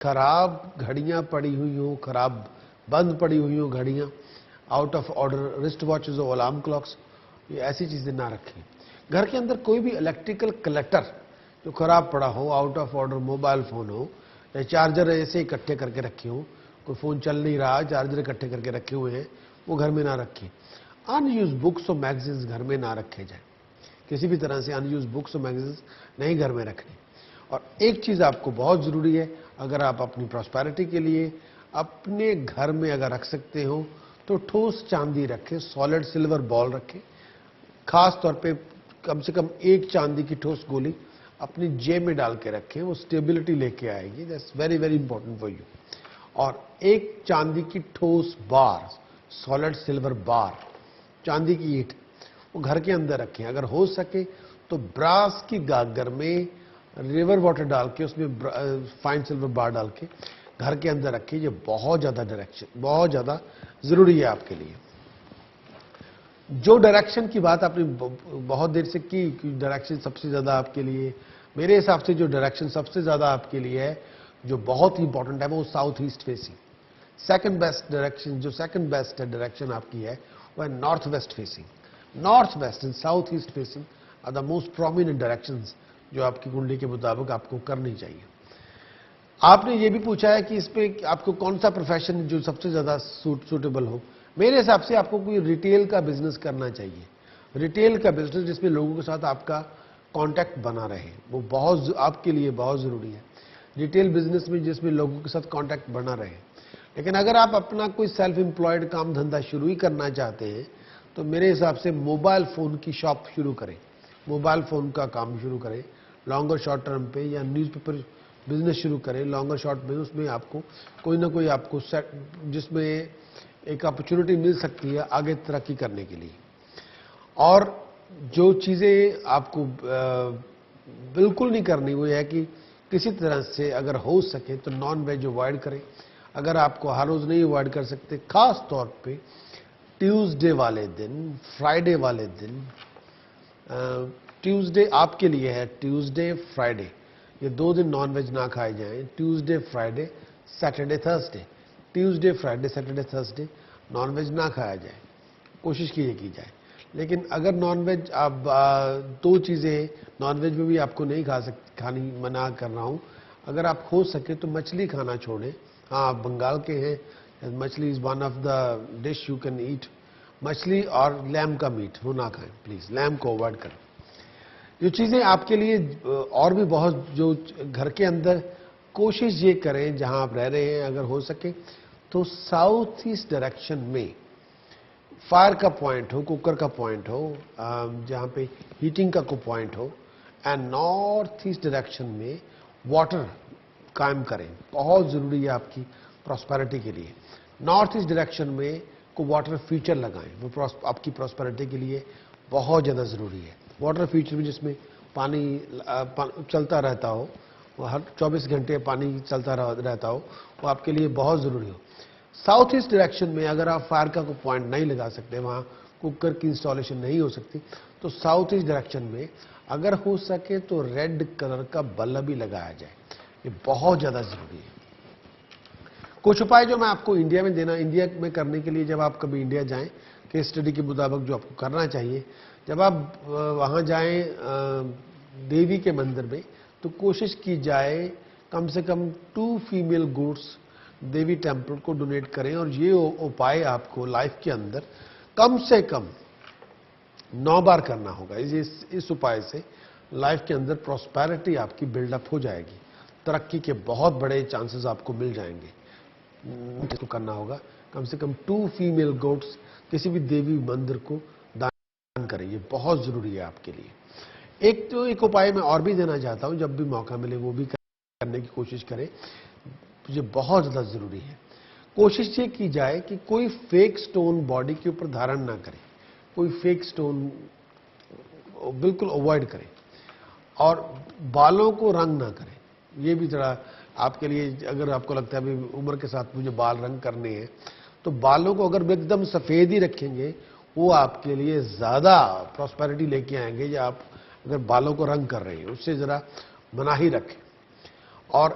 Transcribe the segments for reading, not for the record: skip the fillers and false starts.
खराब घड़ियां पड़ी हुई हो, खराब बंद पड़ी हुई हो घड़ियां, out of order wrist watches और अलार्म क्लॉक्स, ये ऐसी चीजें ना रखें। घर के अंदर कोई भी इलेक्ट्रिकल क्लटर जो खराब पड़ा हो, out of order mobile phone हो या चार्जर ऐसे इकट्ठे करके रखे हो, कोई फोन चल नहीं रहा, चार्जर इकट्ठे करके रखे हुए हैं, वो घर में ना रखें। अनयूज बुक्स और मैगजीन्स घर में ना रखे जाए, किसी भी तरह से अनयूज बुक्स और मैगजीन्स नहीं घर में रखनी। और एक चीज आपको बहुत जरूरी है, अगर आप अपनी प्रॉस्पेरिटी के लिए अपने घर में अगर रख सकते हो तो ठोस चांदी रखें, सॉलिड सिल्वर बॉल रखें। खास तौर पे कम से कम एक चांदी की ठोस गोली अपनी जेब में डाल के रखें, वो स्टेबिलिटी लेके आएगी। That's very very important for you. और एक चांदी की ठोस बार, सॉलिड सिल्वर बार, चांदी की ईंट, वो घर के अंदर रखें। अगर हो सके तो ब्रास की गागर में रिवर वाटर डाल के उसमें फाइन सिल्वर बार डाल के घर के अंदर रखें। ये बहुत ज्यादा जरूरी है आपके लिए। जो डायरेक्शन की बात आपने बहुत देर से की, डायरेक्शन सबसे ज्यादा आपके लिए, मेरे हिसाब से जो डायरेक्शन सबसे ज्यादा आपके लिए है, जो बहुत ही इंपॉर्टेंट है, वो south east facing. Second best direction, जो सेकंड बेस्ट डायरेक्शन आपकी है, वो है north west facing. North west and south east facing are the most prominent directions जो आपकी कुंडली के मुताबिक आपको करनी चाहिए। आपने ये भी पूछा है कि इस पे आपको कौन सा प्रोफेशन जो सबसे ज्यादा सूटेबल हो। मेरे हिसाब से आपको कोई रिटेल का बिजनेस करना चाहिए। रिटेल का बिजनेस जिसमें लोगों के साथ आपका कांटेक्ट बना रहे, वो बहुत आपके लिए बहुत जरूरी है। रिटेल बिजनेस में जिसमें लोगों के साथ कांटेक्ट बना रहे। लेकिन अगर आप अपना कोई सेल्फ एम्प्लॉयड काम धंधा शुरू ही करना चाहते हैं तो मेरे हिसाब से मोबाइल फोन की शॉप शुरू करें, मोबाइल फोन का काम शुरू करें लॉन्गर शॉर्ट टर्म पे, या न्यूज़पेपर बिजनेस शुरू करें लॉन्गर शॉर्ट में। उसमें आपको कोई ना कोई आपको जिसमें एक अपॉर्चुनिटी मिल सकती है आगे तरक्की करने के लिए। और जो चीजें आपको बिल्कुल नहीं करनी वो है कि किसी तरह से अगर हो सके तो नॉन वेज अवॉइड करें। अगर आपको हर रोज नहीं अवॉइड कर सकते, खास तौर पे ट्यूसडे वाले दिन, फ्राइडे वाले दिन, ट्यूसडे आपके लिए है, ट्यूसडे फ्राइडे, ये 2 दिन नॉनवेज ना खाए जाएं। Tuesday Friday Saturday Thursday, Tuesday Friday Saturday Thursday nonveg ना खाया जाए, कोशिश की जाए। लेकिन अगर नॉनवेज आप 2 चीजें नॉनवेज में भी आपको नहीं खानी मना कर रहा हूं। अगर आप हो सके तो मछली खाना छोड़ें। हाँ, आप बंगाल के हैं, मछली is one of the dish you can eat. मछली और लैम का मीट वो ना खाएं प्लीज, लैम को अवॉइड करें। ये चीजें आपके लिए और भी बहुत, जो घर के अंदर कोशिश ये करें जहां आप रह रहे हैं, अगर हो सके तो साउथ ईस्ट डायरेक्शन में फायर का पॉइंट हो, कुकर का पॉइंट हो, जहां पे हीटिंग का को पॉइंट हो, एंड नॉर्थ ईस्ट डायरेक्शन में वाटर कायम करें। बहुत जरूरी है आपकी प्रॉस्पेरिटी के लिए। नॉर्थ ईस्ट डायरेक्शन में को वाटर फीचर लगाएं, वो आपकी प्रॉस्पेरिटी के लिए बहुत ज्यादा जरूरी है। वाटर फीचर में जिसमें पानी चलता रहता हो, वो हर 24 घंटे पानी चलता रहता हो, वो आपके लिए बहुत जरूरी हो। साउथ ईस्ट डायरेक्शन में अगर आप फायर का कोई पॉइंट नहीं लगा सकते, वहां कुकर की इंस्टॉलेशन नहीं हो सकती, तो साउथ ईस्ट डायरेक्शन में अगर हो सके तो रेड कलर का बल्ब भी लगाया जाए। ये बहुत ज्यादा जरूरी है। कुछ उपाय जो मैं आपको इंडिया में करने के लिए, जब आप कभी इंडिया जाएं, केस स्टडी के मुताबिक जो आपको करना चाहिए, जब आप वहां जाएं देवी के मंदिर में, तो कोशिश की जाए कम से कम 2 फीमेल गोट्स देवी टेम्पल को डोनेट करें। और ये उपाय आपको लाइफ के अंदर कम से कम 9 बार करना होगा। इस उपाय से लाइफ के अंदर प्रॉस्पेरिटी आपकी बिल्डअप हो जाएगी, तरक्की के बहुत बड़े चांसेस आपको मिल जाएंगे। इसको करना होगा, कम से कम 2 फीमेल गोट्स किसी भी देवी मंदिर को दान करें, ये बहुत जरूरी है आपके लिए। एक उपाय मैं और भी देना चाहता हूं, जब भी मौका मिले वो भी करने की कोशिश करें, ये बहुत ज्यादा जरूरी है। कोशिश ये की जाए कि कोई फेक स्टोन बॉडी के ऊपर धारण ना करें, कोई फेक स्टोन बिल्कुल अवॉइड करें, और बालों को रंग ना करें। ये भी जरा आपके लिए, अगर आपको लगता है अभी उम्र के साथ मुझे बाल रंग करने हैं, तो बालों को अगर एकदम सफेद ही रखेंगे, वो आपके लिए ज्यादा प्रॉस्पेरिटी लेके आएंगे। या आप अगर बालों को रंग कर रहे हैं, उससे जरा मनाही रखें। और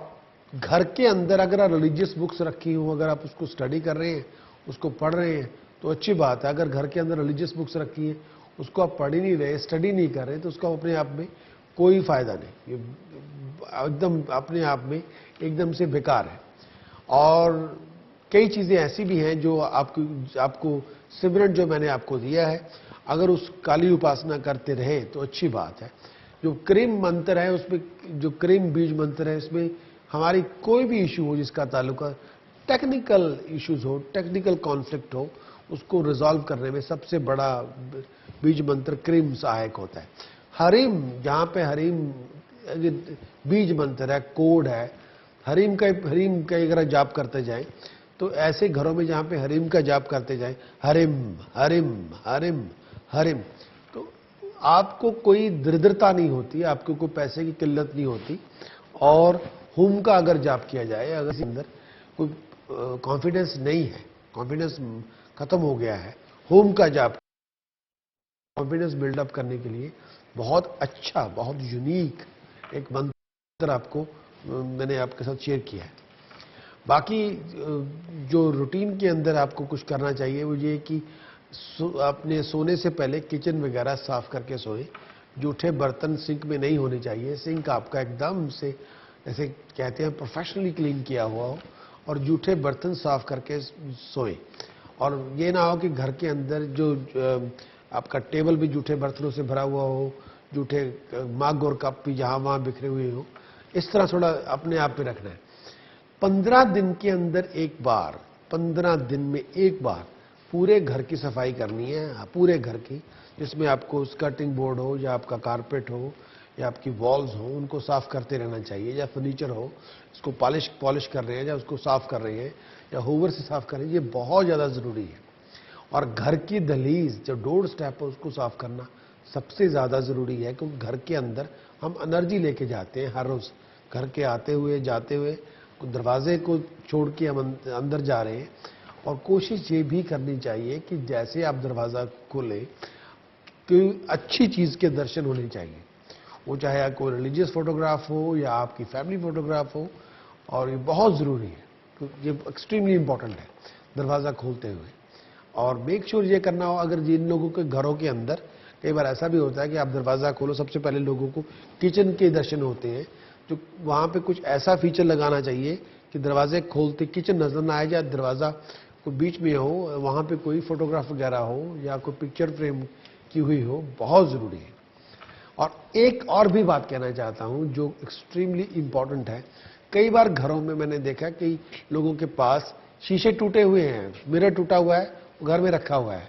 घर के अंदर अगर आप रिलीजियस बुक्स रखी हो, अगर आप उसको स्टडी कर रहे हैं, उसको पढ़ रहे हैं, तो अच्छी बात है। अगर घर के अंदर रिलीजियस बुक्स रखी है, उसको आप पढ़ ही नहीं रहे, स्टडी नहीं कर रहे, तो उसका अपने आप में कोई फायदा नहीं, ये एकदम अपने आप में एकदम से बेकार है। और कई चीजें ऐसी भी हैं जो आपको सिमरन जो मैंने आपको दिया है, अगर उस काली उपासना करते रहे तो अच्छी बात है। जो क्रीम मंत्र है उसमें, जो क्रीम बीज मंत्र है, इसमें हमारी कोई भी इशू हो जिसका ताल्लुक टेक्निकल इश्यूज हो, टेक्निकल कॉन्फ्लिक्ट हो, उसको रिजॉल्व करने में सबसे बड़ा बीज मंत्र क्रीम सहायक होता है। हरिम, जहां पे हरिम बीज मंत्र है, कोड है, हरिम का अगर जाप करते जाएं, तो ऐसे घरों में जहां पे हरिम का जाप करते जाएं, हरिम हरिम हरिम हरिम, तो आपको कोई दरिद्रता नहीं होती, आपको कोई पैसे की किल्लत नहीं होती। और हुम का अगर जाप किया जाए, अगर इसके अंदर कोई कॉन्फिडेंस नहीं है, कॉन्फिडेंस खत्म हो गया है, हुम का जाप कॉन्फिडेंस बिल्डअप करने के लिए बहुत अच्छा, बहुत यूनिक एक मंत्र आपको मैंने आपके साथ शेयर किया है। बाकी जो रूटीन के अंदर आपको कुछ करना चाहिए वो ये कि अपने सोने से पहले किचन वगैरह साफ करके सोएं। जूठे बर्तन सिंक में नहीं होने चाहिए। सिंक आपका एकदम से, जैसे कहते हैं, प्रोफेशनली क्लीन किया हुआ हो, और जूठे बर्तन साफ करके सोएं। और ये ना हो कि घर के अंदर जो आपका टेबल भी जूठे बर्तनों से भरा हुआ हो, जूठे मग और कप भी जहां वहां बिखरे हुए हो। इस तरह थोड़ा अपने आप पे रखना है। 15 दिन के अंदर एक बार, 15 दिन में एक बार पूरे घर की सफाई करनी है, पूरे घर की, जिसमें आपको स्कर्टिंग बोर्ड हो, या आपका कारपेट हो, या आपकी वॉल्स हो, उनको साफ करते रहना चाहिए। या फर्नीचर हो, इसको पॉलिश कर रहे हैं, या उसको साफ कर रहे हैं, या होवर से साफ कर रहे हैं, ये बहुत ज़्यादा ज़रूरी है। और घर की दहलीज, जो डोर स्टेप है, उसको साफ करना सबसे ज़्यादा ज़रूरी है, क्योंकि घर के अंदर हम एनर्जी लेके जाते हैं हर रोज़। घर के आते हुए जाते हुए दरवाजे को छोड़ के हम अंदर जा रहे हैं। और कोशिश ये भी करनी चाहिए कि जैसे आप दरवाज़ा खोले, कोई अच्छी चीज़ के दर्शन होने चाहिए। वो चाहे कोई रिलीजियस फोटोग्राफ हो या आपकी फैमिली फोटोग्राफ हो, और ये बहुत ज़रूरी है, तो ये एक्सट्रीमली इम्पॉर्टेंट है दरवाज़ा खोलते हुए। और मेक श्योर ये करना हो, अगर जिन लोगों के घरों के अंदर कई बार ऐसा भी होता है कि आप दरवाज़ा खोलो, सबसे पहले लोगों को किचन के दर्शन होते हैं, तो वहाँ पे कुछ ऐसा फीचर लगाना चाहिए कि दरवाजे खोलते किचन नज़र ना आए, या दरवाज़ा को बीच में हो, वहाँ पे कोई फोटोग्राफ वगैरह हो, या कोई पिक्चर फ्रेम की हुई हो, बहुत ज़रूरी है। और एक और भी बात कहना चाहता हूँ जो एक्सट्रीमली इम्पॉर्टेंट है। कई बार घरों में मैंने देखा कि लोगों के पास शीशे टूटे हुए हैं, मिरर टूटा हुआ है, घर में रखा हुआ है।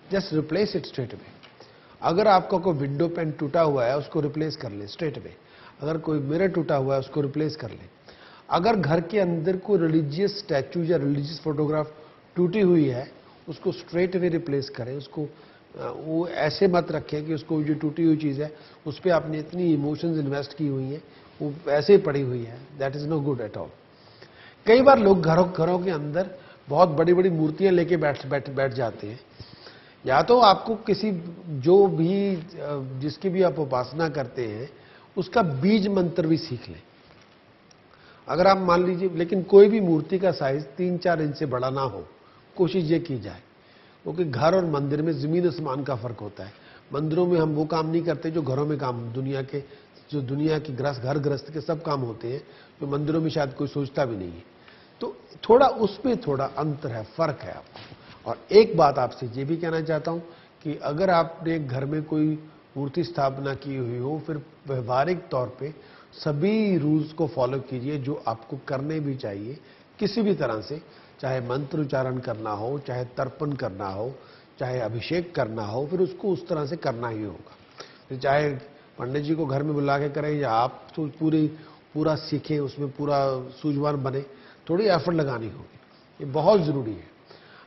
Just replace it straight way. अगर आपका कोई विंडो पैन टूटा हुआ है, उसको रिप्लेस कर ले स्ट्रेट वे। अगर कोई मिरर टूटा हुआ है, उसको रिप्लेस कर ले। अगर घर के अंदर कोई रिलीजियस स्टैचू या रिलीजियस फोटोग्राफ टूटी हुई है, उसको स्ट्रेट वे रिप्लेस करें। उसको वो ऐसे मत रखें कि उसको जो टूटी हुई चीज़ है उस पर आपने इतनी इमोशंस इन्वेस्ट की हुई है, वो ऐसे ही पड़ी हुई है। That is no good at all. कई बार लोग घरों के अंदर बहुत बड़ी बड़ी मूर्तियां लेके बैठ जाते हैं। या तो आपको किसी, जो भी जिसकी भी आप उपासना करते हैं, उसका बीज मंत्र भी सीख लें। अगर आप मान लीजिए, लेकिन कोई भी मूर्ति का साइज 3-4 इंच से बड़ा ना हो, कोशिश ये की जाए, क्योंकि घर और मंदिर में जमीन आसमान का फर्क होता है। मंदिरों में हम वो काम नहीं करते जो घरों में काम, दुनिया के घर गृहस्थ के सब काम होते हैं, जो मंदिरों में शायद कोई सोचता भी नहीं है। तो थोड़ा उसमें थोड़ा अंतर है, फर्क है आपको। और एक बात आपसे ये भी कहना चाहता हूं कि अगर आपने घर में कोई मूर्ति स्थापना की हुई हो, फिर व्यवहारिक तौर पे सभी रूल्स को फॉलो कीजिए जो आपको करने भी चाहिए किसी भी तरह से। चाहे मंत्र उच्चारण करना हो, चाहे तर्पण करना हो, चाहे अभिषेक करना हो, फिर उसको उस तरह से करना ही होगा। फिर चाहे पंडित जी को घर में बुला के करें, या आप तो पूरा सीखें, उसमें पूरा सूझवान बने, थोड़ी एफर्ट लगानी होगी। ये बहुत ज़रूरी है।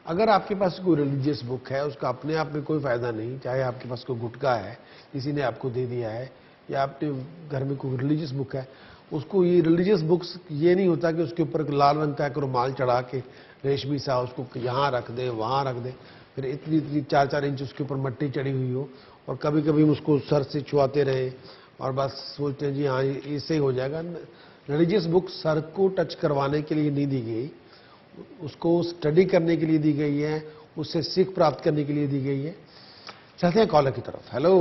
अगर आपके पास कोई रिलीजियस बुक है, उसका अपने आप में कोई फ़ायदा नहीं। चाहे आपके पास कोई गुटखा है, किसी ने आपको दे दिया है, या आपने घर में कोई रिलीजियस बुक है, उसको, ये रिलीजियस बुक्स ये नहीं होता कि उसके ऊपर लाल रंग का एक रुमाल चढ़ा के रेशमी सा उसको यहाँ रख दें, वहाँ रख दें, फिर इतनी 4-4 इंच उसके ऊपर मट्टी चढ़ी हुई हो, और कभी कभी उसको सर से छुआते रहे, और बस सोचते हैं जी हाँ इससे ही हो जाएगा। रिलीजियस बुक सर को टच करवाने के लिए नहीं दी गई, उसको स्टडी करने के लिए दी गई है, उससे सीख प्राप्त करने के लिए दी गई है। चलते हैं कॉलर की तरफ। हेलो।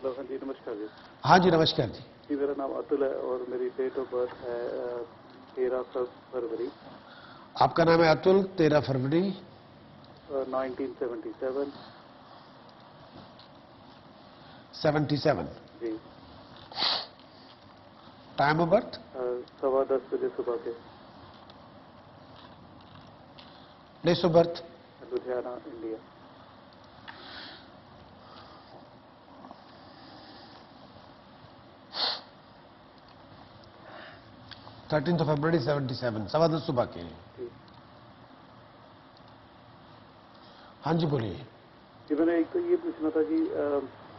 हाँ जी, नमस्कार जी। हाँ जी, नमस्कार जी। जी, मेरा नाम अतुल है और मेरी डेट ऑफ बर्थ है 13 फरवरी। आपका नाम है अतुल, 13 फरवरी 1977। 77। जी। टाइम ऑफ बर्थ 10:15 बजे सुबह के। Place of birth Ludhiana, India. 13 फरवरी 77, 10:15 सुबह के। जी। हाँ जी, बोलिए। जी, मैंने एक तो ये पूछना था कि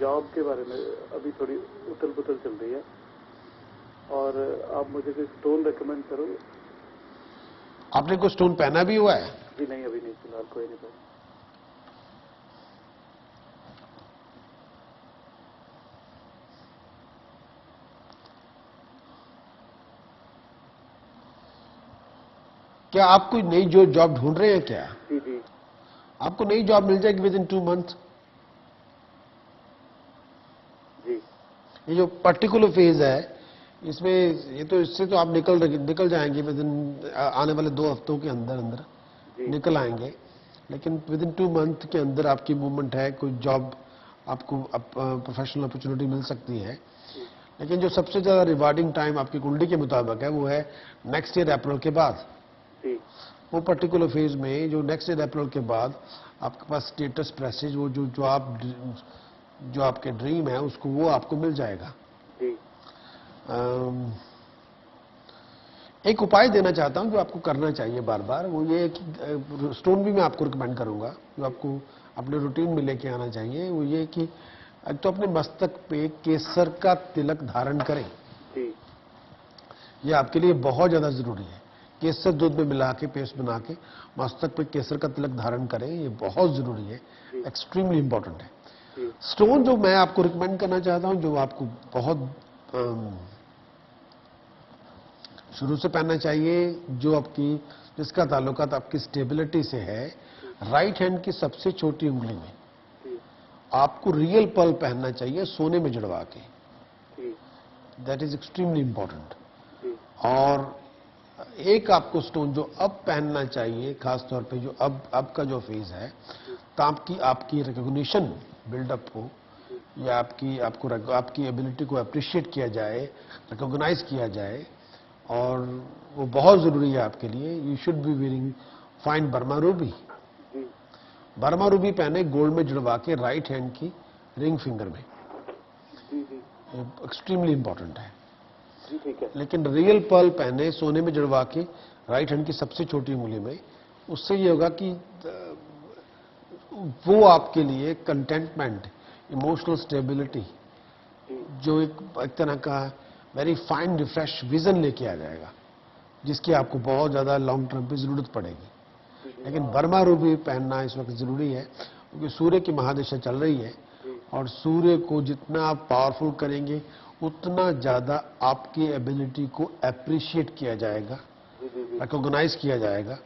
जॉब के बारे में अभी थोड़ी उथल पुथल चल रही है और आप मुझे कोई स्टोन रेकमेंड करोगे? आपने कोई स्टोन पहना भी हुआ है? जी नहीं, अभी नहीं, फिलहाल कोई नहीं पहना। क्या आप कोई नई जो जॉब ढूंढ रहे हैं क्या? जी जी। आपको नई जॉब मिल जाएगी विद इन 2 मंथ। जी। ये जो पर्टिकुलर फेज है, इसमें ये तो इससे तो आप निकल जाएंगे विद इन आने वाले 2 हफ्तों के अंदर अंदर निकल आएंगे। लेकिन विद इन 2 मंथ के अंदर आपकी मूवमेंट है, कोई जॉब आपको प्रोफेशनल अपॉर्चुनिटी मिल सकती है। लेकिन जो सबसे ज्यादा रिवार्डिंग टाइम आपकी कुंडली के मुताबिक है वो है नेक्स्ट ईयर अप्रैल के बाद। वो पर्टिकुलर फेज में जो नेक्स्ट ईयर अप्रैल के बाद आपके पास स्टेटस प्रेस्टीज, वो जो आपके ड्रीम है उसको वो आपको मिल जाएगा। एक उपाय देना चाहता हूं जो आपको करना चाहिए बार बार, वो ये कि स्टोन भी मैं आपको रिकमेंड करूंगा जो आपको अपने रूटीन में लेके आना चाहिए। वो ये कि तो अपने मस्तक पे केसर का तिलक धारण करें। ये आपके लिए बहुत ज्यादा जरूरी है। केसर दूध में मिला के पेस्ट बना के मस्तक पे केसर का तिलक धारण करें, ये बहुत जरूरी है, एक्सट्रीमली इंपॉर्टेंट है। स्टोन जो मैं आपको रिकमेंड करना चाहता हूं, जो आपको बहुत शुरू से पहनना चाहिए, जो आपकी जिसका ताल्लुकात आपकी स्टेबिलिटी से है, राइट हैंड की सबसे छोटी उंगली में आपको रियल पर्ल पहनना चाहिए, सोने में जड़वा के। That is extremely important. और एक आपको स्टोन जो अब पहनना चाहिए, खास तौर पे जो अब का जो फेज है, ताकि आपकी रिकॉग्निशन बिल्डअप हो या आपकी एबिलिटी को अप्रिशिएट किया जाए, रिकॉग्नाइज किया जाए, और वो बहुत जरूरी है आपके लिए। You should be wearing fine Burma Ruby. Burma Ruby पहने गोल्ड में जुड़वा के राइट हैंड की रिंग फिंगर में, एक्सट्रीमली इंपॉर्टेंट है। ठीक है। लेकिन रियल पर्ल पहने सोने में जड़वा के राइट हैंड की सबसे छोटी उंगली में, उससे ये होगा कि वो आपके लिए कंटेंटमेंट, इमोशनल स्टेबिलिटी, जो एक तरह का वेरी फाइन रिफ्रेश विजन लेके आ जाएगा, जिसकी आपको बहुत ज्यादा लॉन्ग टर्म पे जरूरत पड़ेगी। लेकिन बर्मा रूबी पहनना इस वक्त जरूरी है क्योंकि सूर्य की महादशा चल रही है, और सूर्य को जितना आप पावरफुल करेंगे उतना ज्यादा आपकी एबिलिटी को अप्रिशिएट किया जाएगा, रिकॉग्नाइज किया जाएगा।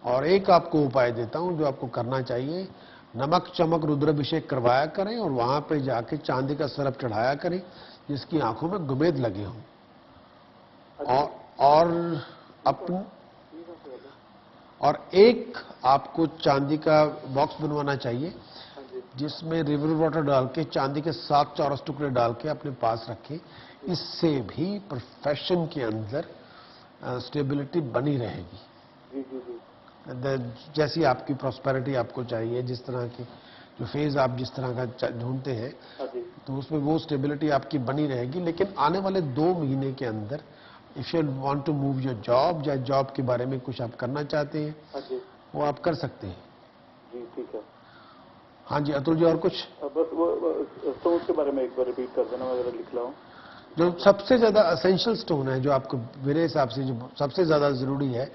और एक आपको उपाय देता हूं जो आपको करना चाहिए, नमक चमक रुद्राभिषेक करवाया करें और वहां पे जाके चांदी का सरप चढ़ाया करें जिसकी आंखों में गुमेद लगे हों। और एक आपको चांदी का बॉक्स बनवाना चाहिए जिसमें रिवर वाटर डाल के चांदी के 7 चौरस टुकड़े डाल के अपने पास रखें। इससे भी प्रोफेशन के अंदर स्टेबिलिटी बनी रहेगी। जैसी आपकी प्रॉस्पेरिटी आपको चाहिए, जिस तरह की जो फेज आप जिस तरह का ढूंढते हैं, तो उसमें वो स्टेबिलिटी आपकी बनी रहेगी। लेकिन आने वाले 2 महीने के अंदर if you want to move your job या जॉब के बारे में कुछ आप करना चाहते हैं, वो आप कर सकते हैं। जी ठीक है। हाँ जी अतुल जी, और कुछ? बस वो स्टोन के बारे में एक बार रिपीट कर देना, मैं जरा लिख रहा हूँ। जो सबसे ज्यादा असेंशियल स्टोन है, जो आपको मेरे हिसाब से जो सबसे ज्यादा जरूरी है,